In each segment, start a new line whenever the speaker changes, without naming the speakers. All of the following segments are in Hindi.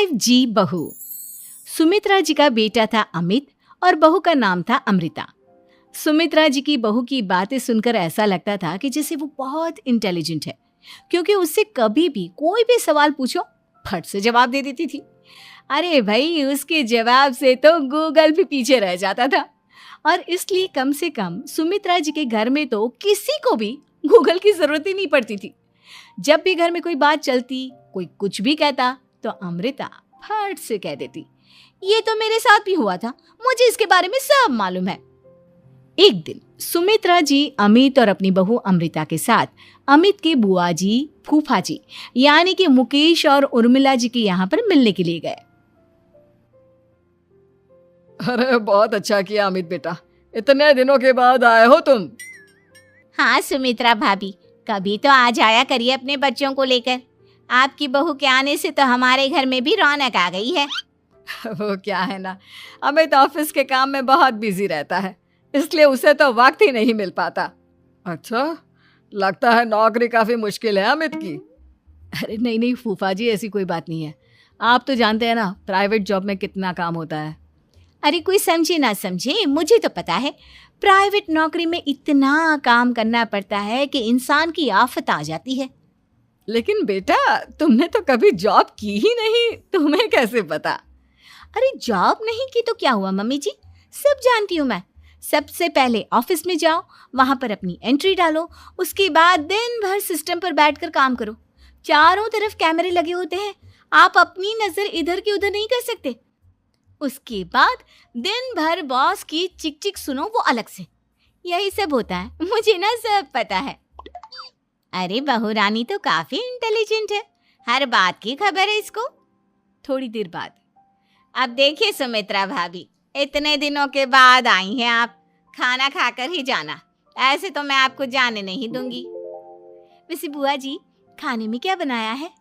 5G बहू। सुमित्रा जी का बेटा था अमित और बहू का नाम था अमृता। सुमित्रा जी की बहू की बातें सुनकर ऐसा लगता था कि जैसे वो बहुत इंटेलिजेंट है, क्योंकि उससे कभी भी कोई भी सवाल पूछो फट से जवाब दे देती थी। अरे भाई, उसके जवाब से तो गूगल भी पीछे रह जाता था। और इसलिए कम से कम सुमित्रा जी के घर में तो किसी को भी गूगल की जरूरत ही नहीं पड़ती थी। जब भी घर में कोई बात चलती, कोई कुछ भी कहता, तो अमृता फट से कह देती, ये तो मेरे साथ भी हुआ था, मुझे इसके बारे में सब मालूम है। एक दिन सुमित्रा जी अमित और अपनी बहू अमृता के साथ अमित के बुआ जी, फूफा जी यानी कि मुकेश और उर्मिला जी के यहाँ पर मिलने के लिए गए।
अरे बहुत अच्छा किया अमित बेटा, इतने दिनों के बाद आए हो तुम।
हाँ सुमित्रा भाभी, कभी तो आ जाया करिए अपने बच्चों को लेकर। आपकी बहू के आने से तो हमारे घर में भी रौनक आ गई है।
वो क्या है ना, अमित ऑफिस के काम में बहुत बिजी रहता है, इसलिए उसे तो वक्त ही नहीं मिल पाता। अच्छा, लगता है नौकरी काफी मुश्किल है अमित की।
अरे नहीं फूफा जी, ऐसी कोई बात नहीं है। आप तो जानते हैं ना प्राइवेट जॉब में कितना काम होता है।
अरे कोई समझे ना समझे, मुझे तो पता है प्राइवेट नौकरी में इतना काम करना पड़ता है कि इंसान की आफत आ जाती है।
लेकिन बेटा, तुमने तो कभी जॉब की ही नहीं, तुम्हें कैसे पता?
अरे जॉब नहीं की तो क्या हुआ मम्मी जी, सब जानती हूँ मैं। सबसे पहले ऑफिस में जाओ, वहां पर अपनी एंट्री डालो, उसके बाद दिन भर सिस्टम पर बैठकर काम करो। चारों तरफ कैमरे लगे होते हैं, आप अपनी नजर इधर की उधर नहीं कर सकते। उसके बाद दिन भर बॉस की चिक चिक सुनो, वो अलग से। यही सब होता है, मुझे ना सब पता है। अरे बहू रानी तो काफी इंटेलिजेंट है, हर बात की खबर है इसको।
थोड़ी देर बाद,
अब देखिए सुमित्रा भाभी, इतने दिनों के बाद आई हैं आप, खाना खाकर ही जाना, ऐसे तो मैं आपको जाने नहीं दूंगी।
वैसे बुआ जी, खाने में क्या बनाया है?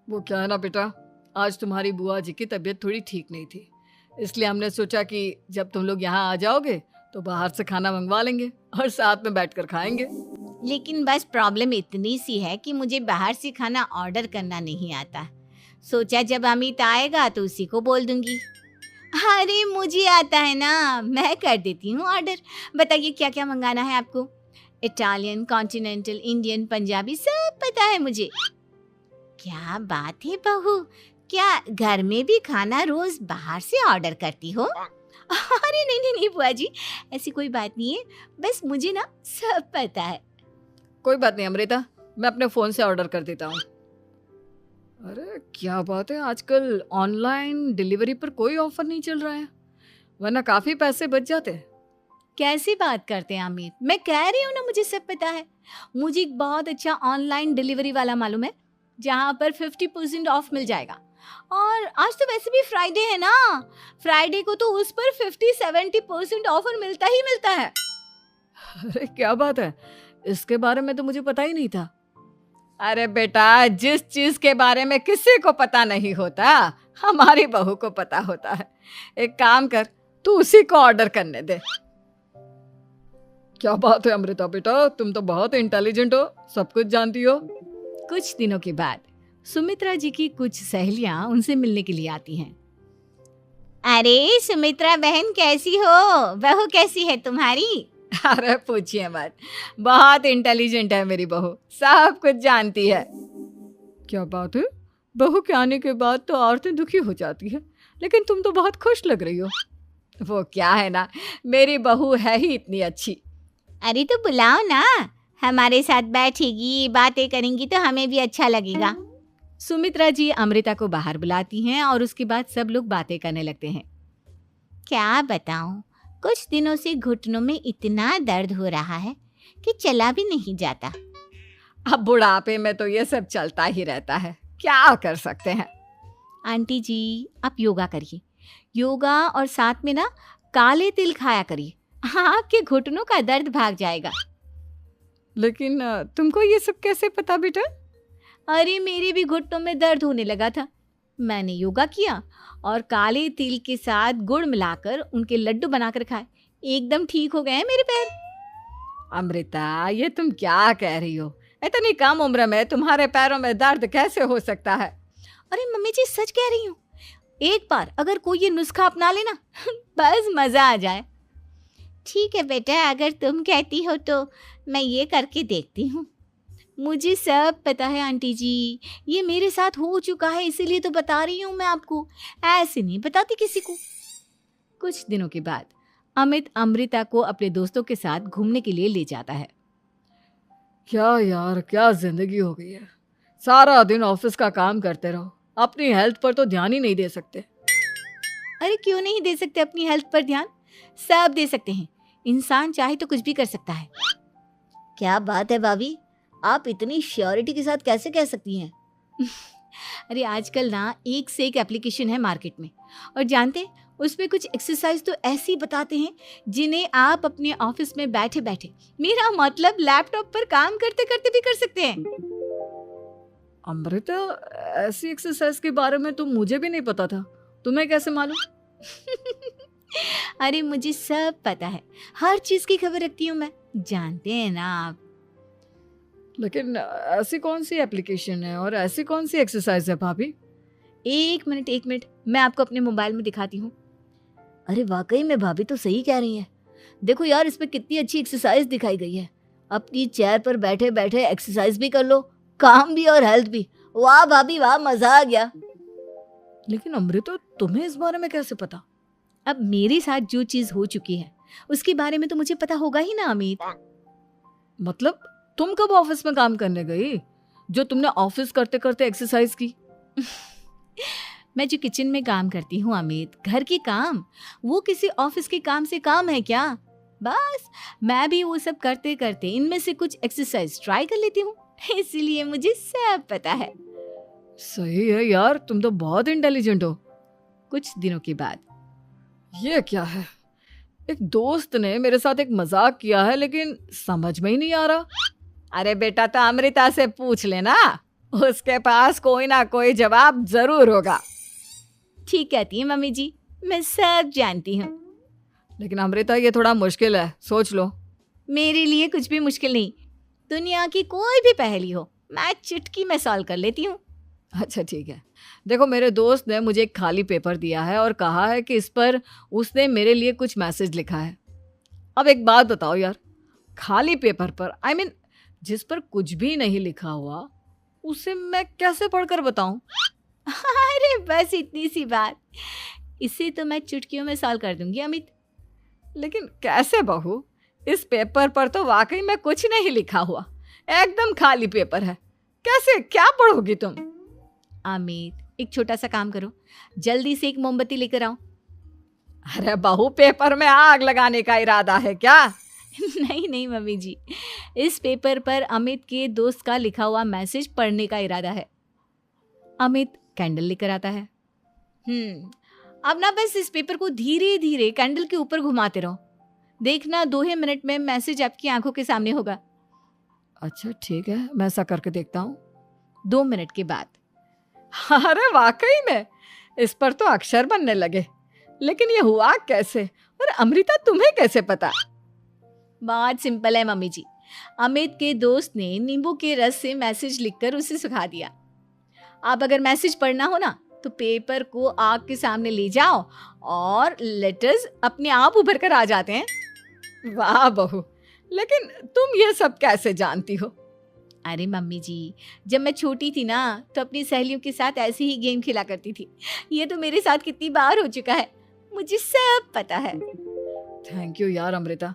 वो क्या है ना बेटा, आज तुम्हारी बुआ जी की तबीयत थोड़ी ठीक नहीं थी, इसलिए हमने सोचा कि जब तुम लोग यहाँ आ जाओगे तो बाहर से खाना मंगवा लेंगे और साथ में बैठकर खाएंगे।
लेकिन बस प्रॉब्लम इतनी सी है कि मुझे बाहर से खाना ऑर्डर करना नहीं आता। सोचा जब अमित आएगा तो उसी को बोल दूंगी। अरे मुझे आता है ना, मैं कर देती हूँ ऑर्डर। बताइए क्या क्या मंगाना है आपको? इटालियन, कॉन्टिनेंटल, इंडियन, पंजाबी, सब पता है मुझे। क्या बात है बहू, क्या घर में भी खाना रोज बाहर से ऑर्डर करती हो?
अरे नहीं बुआ जी, ऐसी कोई बात नहीं है, बस मुझे ना सब पता है।
कोई बात नहीं अमृता, मैं अपने फोन से ऑर्डर कर देता हूँ। अरे क्या बात है, आजकल ऑनलाइन डिलीवरी पर कोई ऑफर नहीं चल रहा है, वरना काफी पैसे बच जाते।
कैसी बात करते हैं अमित, मैं कह रही हूँ ना मुझे सब पता है। मुझे एक बहुत अच्छा ऑनलाइन डिलीवरी वाला मालूम है, जहाँ पर 50% ऑफ मिल जाएगा। और आज तो वैसे भी फ्राइडे है ना, फ्राइडे को तो उस पर 50-70% ऑफर मिलता ही मिलता है।
अरे क्या बात है, इसके बारे में तो मुझे पता ही नहीं था। अरे बेटा, जिस चीज के बारे में किसी को पता नहीं होता, हमारी बहू को पता होता है। एक काम कर, तू उसी को ऑर्डर करने दे। क्या बात है अमृता बेटा, तुम तो बहुत इंटेलिजेंट हो, सब कुछ जानती हो।
कुछ दिनों के बाद सुमित्रा जी की कुछ सहेलियां उनसे मिलने के लिए आती हैं।
अरे सुमित्रा बहन कैसी हो, बहू कैसी है तुम्हारी?
अरे पूछिए मत, बहुत इंटेलिजेंट है मेरी बहू, सब कुछ जानती है। क्या बात है, बहू के आने के बाद तो औरतें दुखी हो जाती है, लेकिन तुम तो बहुत खुश लग रही हो। वो क्या है ना, मेरी बहू है ही इतनी अच्छी।
अरे तो बुलाओ ना, हमारे साथ बैठेगी, बातें करेंगी तो हमें भी अच्छा लगेगा।
सुमित्रा जी अमृता को बाहर बुलाती हैं और उसके बाद सब लोग बातें करने लगते हैं।
क्या बताऊं, कुछ दिनों से घुटनों में इतना दर्द हो रहा है कि चला भी नहीं जाता।
अब बुढ़ापे में तो ये सब चलता ही रहता है, क्या कर सकते हैं।
आंटी जी, आप योगा करिए, योगा और साथ में ना काले तिल खाया करिए, आपके घुटनों का दर्द भाग जाएगा।
लेकिन तुमको ये सब कैसे पता बेटा?
अरे मेरे भी घुटनों में दर्द होने लगा था, मैंने योगा किया और काले तिल के साथ गुड़ मिलाकर उनके लड्डू बनाकर खाए, एकदम ठीक हो गए हैं मेरे पैर।
अमृता, ये तुम क्या कह रही हो? इतनी कम उम्र में तुम्हारे पैरों में दर्द कैसे हो सकता है?
अरे मम्मी जी सच कह रही हूँ, एक बार अगर कोई ये नुस्खा अपना लेना बस मज़ा आ जाए। ठीक है बेटा, अगर तुम कहती हो तो मैं ये करके देखती हूँ। मुझे सब पता है आंटी जी, ये मेरे साथ हो चुका है, इसीलिए तो बता रही हूँ मैं आपको, ऐसे नहीं बताती किसी को।
कुछ दिनों के बाद अमित अमृता को अपने दोस्तों के साथ घूमने के लिए ले जाता है।
क्या यार, क्या जिंदगी हो गई है। सारा दिन ऑफिस का काम करते रहो, अपनी हेल्थ पर तो ध्यान ही नहीं दे सकते।
अरे क्यों नहीं दे सकते अपनी हेल्थ पर ध्यान? सब दे सकते हैं, इंसान चाहे तो कुछ भी कर सकता है।
क्या बात है भाभी, आप इतनी श्योरिटी के साथ कैसे कह सकती हैं?
अरे आजकल ना एक से एक एप्लीकेशन है मार्केट में, और जानते हैं उसमें कुछ एक्सरसाइज तो ऐसी बताते हैं जिन्हें आप अपने ऑफिस में बैठे बैठे, मेरा मतलब लैपटॉप पर काम करते करते भी कर सकते हैं।
अमृता, ऐसी एक्सरसाइज के बारे में तो मुझे भी नहीं पता था, तुम्हें कैसे मालूम?
अरे मुझे सब पता है, हर चीज की खबर रखती हूँ मैं, जानते हैं ना आप।
लेकिन ऐसी कौन सी एप्लीकेशन है और ऐसी कौन सी एक्सरसाइज है भाभी?
एक मिनट, मैं आपको अपने मोबाइल में दिखाती हूँ।
अरे वाकई में भाभी तो सही कह रही हैं। देखो यार, इस पे कितनी अच्छी एक्सरसाइज दिखाई गई है। अपनी चेयर पर बैठे बैठे एक्सरसाइज भी कर लो, काम भी और हेल्थ भी। वाह भाभी वाह, मजा आ गया।
लेकिन अमृता, तुम्हें इस बारे में कैसे पता?
अब मेरे साथ जो चीज हो चुकी है उसके बारे में तो मुझे पता होगा ही ना अमित।
मतलब तुम कब ऑफिस में काम करने गई जो तुमने ऑफिस करते करते एक्सरसाइज की?
मैं जो किचन में काम करती हूँ अमित, घर के काम, वो किसी ऑफिस के काम से काम है क्या? बस मैं भी वो सब करते करते इनमें से कुछ एक्सरसाइज ट्राई कर लेती हूँ, इसीलिए मुझे सब पता है।
सही है यार, तुम तो बहुत इंटेलिजेंट हो।
कुछ दिनों के बाद
ये क्या है? एक दोस्त ने मेरे साथ एक मजाक किया है, लेकिन समझ में ही नहीं आ रहा।
अरे बेटा, तो अमृता से पूछ लेना, उसके पास कोई ना कोई जवाब जरूर होगा। ठीक कहती है मम्मी जी, मैं सब जानती हूँ।
लेकिन अमृता, ये थोड़ा मुश्किल है, सोच लो।
मेरे लिए कुछ भी मुश्किल नहीं, दुनिया की कोई भी पहेली हो मैं चुटकी में सॉल्व कर लेती हूँ।
अच्छा ठीक है, देखो मेरे दोस्त ने मुझे एक खाली पेपर दिया है और कहा है कि इस पर उसने मेरे लिए कुछ मैसेज लिखा है। अब एक बात बताओ यार, खाली पेपर पर, आई मीन जिस पर कुछ भी नहीं लिखा हुआ, उसे मैं कैसे पढ़कर बताऊं?
अरे बस इतनी सी बात, इसे तो मैं चुटकियों में सॉल्व कर दूंगी अमित।
लेकिन कैसे बहू? इस पेपर पर तो वाकई में कुछ नहीं लिखा हुआ, एकदम खाली पेपर है, कैसे, क्या पढ़ोगी तुम?
अमित, एक छोटा सा काम करो, जल्दी से एक मोमबत्ती लेकर आओ।
अरे बहू, पेपर में आग लगाने का इरादा है क्या?
नहीं मम्मी जी, इस पेपर पर अमित के दोस्त का लिखा हुआ मैसेज पढ़ने का इरादा है। अमित कैंडल लेकर आता है। अब ना बस इस पेपर को धीरे धीरे कैंडल के ऊपर घुमाते रहो, देखना 2 मिनट में मैसेज आपकी आंखों के सामने होगा।
अच्छा ठीक है, मैं ऐसा करके देखता हूँ।
2 मिनट के बाद,
अरे वाकई में इस पर तो अक्षर बनने लगे, लेकिन ये हुआ कैसे? और अमृता, तुम्हें कैसे पता?
बहुत सिंपल है मम्मी जी, अमित के दोस्त ने नींबू के रस से मैसेज लिखकर उसे सुखा दिया। अब अगर मैसेज पढ़ना हो ना तो पेपर को आग के सामने ले जाओ और लेटर्स अपने आप उभर कर आ जाते हैं।
वाह बहू, लेकिन तुम ये सब कैसे जानती हो?
अरे मम्मी जी, जब मैं छोटी थी ना तो अपनी सहेलियों के साथ ऐसे ही गेम खेला करती थी। ये तो मेरे साथ कितनी बार हो चुका है, मुझे सब पता है।
थैंक यू यार अमृता,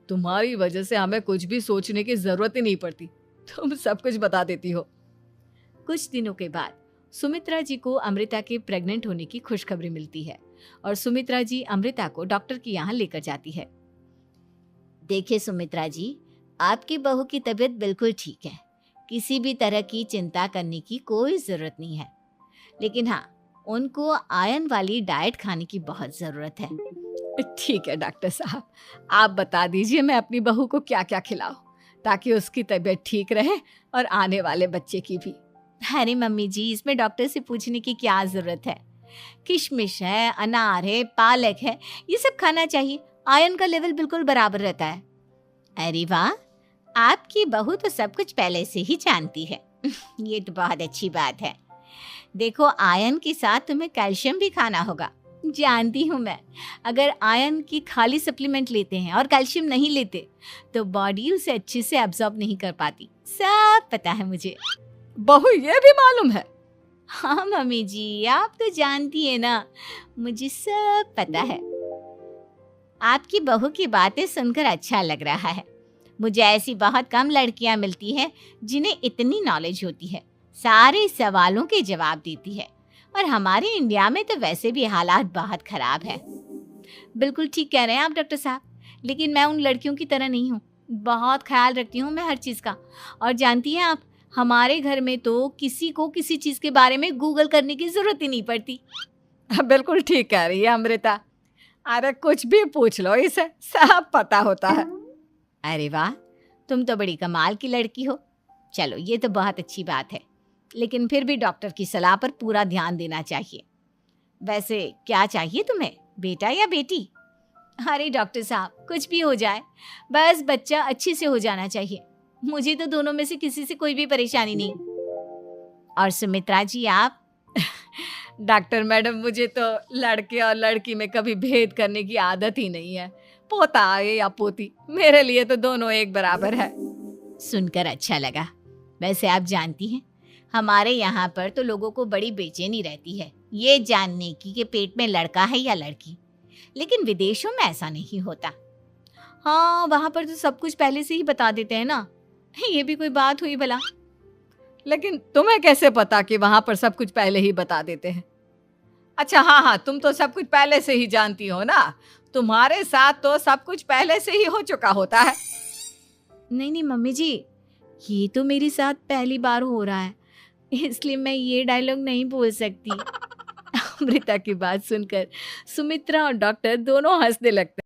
तुम्हारी वजह से हमें कुछ भी सोचने की जरूरत ही नहीं पड़ती, तुम सब कुछ बता देती हो।
कुछ दिनों के बाद सुमित्रा जी को अमृता के प्रेग्नेंट होने की खुशखबरी मिलती है और सुमित्रा जी अमृता को डॉक्टर के यहाँ लेकर जाती है।
देखिए सुमित्रा जी, आपकी बहू की तबीयत बिल्कुल ठीक है, किसी भी तरह की चिंता करने की कोई ज़रूरत नहीं है। लेकिन हाँ, उनको आयरन वाली डाइट खाने की बहुत ज़रूरत है।
ठीक है डॉक्टर साहब, आप बता दीजिए मैं अपनी बहू को क्या क्या खिलाऊं ताकि उसकी तबीयत ठीक रहे और आने वाले बच्चे की भी।
अरे मम्मी जी, इसमें डॉक्टर से पूछने की क्या ज़रूरत है? किशमिश है, अनार है, पालक है, ये सब खाना चाहिए, आयरन का लेवल बिल्कुल बराबर रहता है।
अरे वाह, आपकी बहू तो सब कुछ पहले से ही जानती है। ये तो बहुत अच्छी बात है। देखो, आयरन के साथ तुम्हें कैल्शियम भी खाना होगा। जानती हूँ मैं, अगर आयरन की खाली सप्लीमेंट लेते हैं और कैल्शियम नहीं लेते तो बॉडी उसे अच्छे से एब्जॉर्ब नहीं कर पाती। सब पता है मुझे।
बहू ये भी मालूम है?
हाँ मम्मी जी, आप तो जानती है ना, मुझे सब पता है। आपकी बहू की बातें सुनकर अच्छा लग रहा है। मुझे ऐसी बहुत कम लड़कियां मिलती हैं जिन्हें इतनी नॉलेज होती है, सारे सवालों के जवाब देती है। और हमारे इंडिया में तो वैसे भी हालात बहुत खराब है। बिल्कुल ठीक कह रहे हैं आप डॉक्टर साहब, लेकिन मैं उन लड़कियों की तरह नहीं हूँ। बहुत ख्याल रखती हूँ मैं हर चीज़ का। और जानती हैं आप, हमारे घर में तो किसी को किसी चीज़ के बारे में गूगल करने की ज़रूरत ही नहीं पड़ती।
बिल्कुल ठीक कह रही है अमृता। अरे कुछ भी पूछ लो इसे, सब पता होता है।
अरे वाह, तुम तो बड़ी कमाल की लड़की हो। चलो, ये तो बहुत अच्छी बात है, लेकिन फिर भी डॉक्टर की सलाह पर पूरा ध्यान देना चाहिए। वैसे क्या चाहिए तुम्हें, बेटा या बेटी? अरे डॉक्टर साहब, कुछ भी हो जाए, बस बच्चा अच्छे से हो जाना चाहिए। मुझे तो दोनों में से किसी से कोई भी परेशानी नहीं। और सुमित्रा जी, आप?
डॉक्टर मैडम, मुझे तो लड़के और लड़की में कभी भेद करने की आदत ही नहीं है। पोता आए या पोती, मेरे लिए तो दोनों एक बराबर है।
सुनकर अच्छा लगा। वैसे आप जानती हैं, हमारे यहाँ पर तो लोगों को बड़ी बेचैनी रहती है ये जानने की कि पेट में लड़का है या लड़की, लेकिन विदेशों में ऐसा नहीं होता।
हाँ, वहाँ पर तो सब कुछ पहले से ही बता देते हैं ना। ये भी कोई बात हुई भला?
लेकिन तुम्हें कैसे पता कि वहां पर सब कुछ पहले ही बता देते हैं? अच्छा हाँ, तुम तो सब कुछ पहले से ही जानती हो ना। तुम्हारे साथ तो सब कुछ पहले से ही हो चुका होता है।
नहीं मम्मी जी, ये तो मेरे साथ पहली बार हो रहा है, इसलिए मैं ये डायलॉग नहीं बोल सकती। अमृता की बात सुनकर सुमित्रा और डॉक्टर दोनों हंसने लगते।